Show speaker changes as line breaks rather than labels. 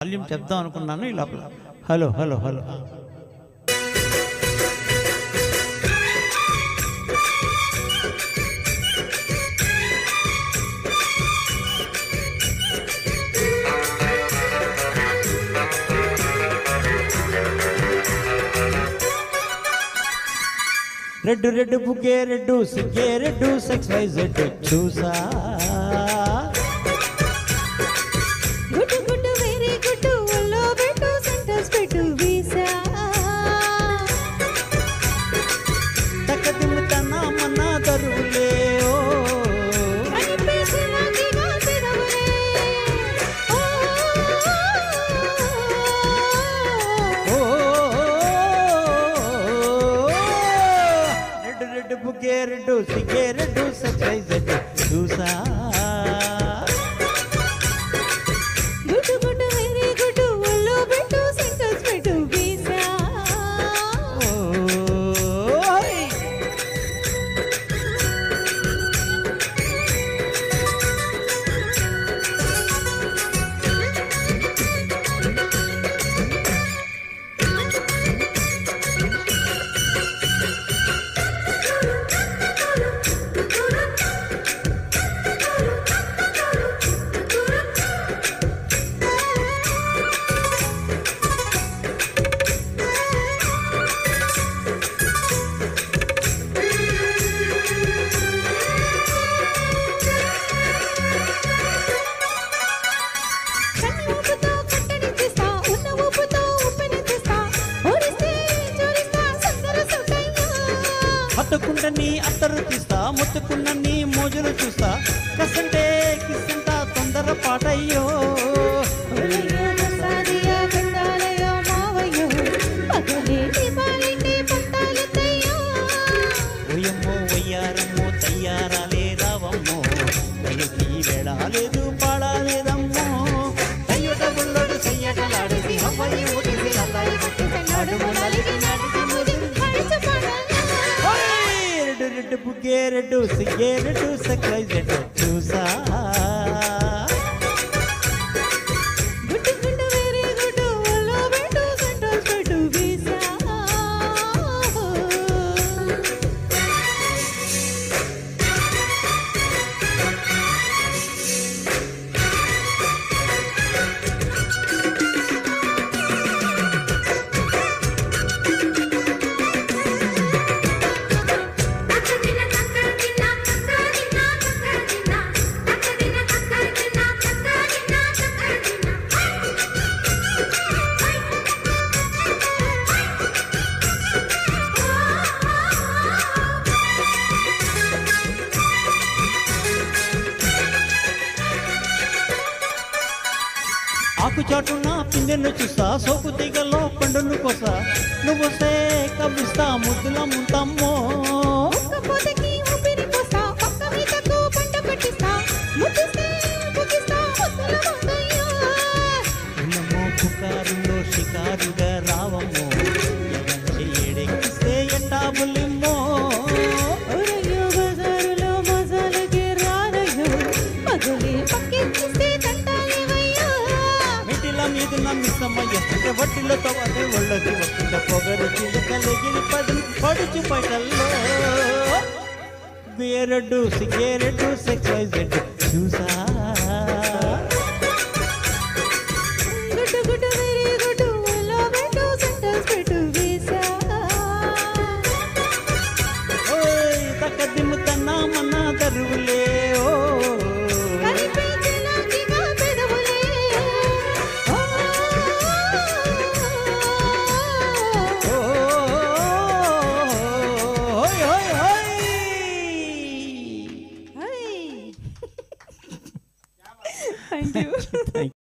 volume చెప్దాం అనుకున్నాను ఈ లోపల hello hello hello red red బుకే రెడ్ సిగ్గే రెడ్ సెక్స్ వై జెడ్ చూసా రెడ్డు సిగ్గే రెడ్డు సెక్స్ వై జెడ్ చూసా
గుడ్డు గుడ్డు వెరీ గుడ్డు ఒళ్ళో పెట్టు సెంటర్స్ పెట్టు వీసా
హత్తుకున్న నీ అత్తరు తీస్తా ముత్తుకున్న నీ మోజులు చూస్తా కసంటే కిసంతా తొందర పాటయ్యో ఓయమ్మో వయ్యారమ్మో తయ్యారాలే రావమ్మో వయకి వేళాలేదు పాడాలేదమ్మో అయ్యట బుల్లడు సయ్యటలాడేసి అమ్మాయి ఒడిసి అల్లాయి కొట్టేసి నడుము నలిగి నడిచి రెడ్డు బుగ్గే రెడ్డు సిగ్గే రెడ్డు సెక్స్ వై జెడ్ చూసా
గుడ్డు గుడ్డు వెరీ గుడ్డు ఒళ్ళో పెట్టు సెంటర్స్ పెట్టు వీసా
ఆకు చాటున్న పిందెను చూస్తా సోకు తీగల్లో పండును కోసా నువ్వు వస్తే కవ్విస్తా ముద్దుల ముంతమ్మో
ఒక్కపోతకి ఊపిరి పోస్తా పక్క మీదకు పంట పెట్టిస్తా ముద్దిస్తే ముగిస్తా ముద్దుల మంగయ్య
ఉన్నమ్మో పుకారులో షికారుగా రావమ్మో ఎగంచి ఏడెక్కిస్తే ఎట్టా బుల్లిమ్మో
ఒరయ్యో బజారులో మజాలకి రారయ్యో పగలే పక్కెక్కిస్తే తంటాలేవయ్యా
మిటిల మీదున్న మిస్సమ్మయ్యేస్తుంటే వడ్డీలో తవ్వదే ఒళ్ళకి వస్తుంటే పొగరు చిలుకలెగిరి పడుచు పైటల్లో వేరెడ్డు సిగ్గేరెడ్డు సెక్స్ వై జెడ్ చూసా
గుడ్డు గుడ్డు వెరీ గుడ్డు ఒళ్ళో పెట్టు సెంటర్స్ పెట్టు వీసా
ఓయ్ తక్కదిమ్ము తన్నా మన్నా దరువులే ఓ
కనిపించినాకిగా పెదవులే ఓ
ఓయ్ ఓయ్ ఓయ్
హై థాంక్యూ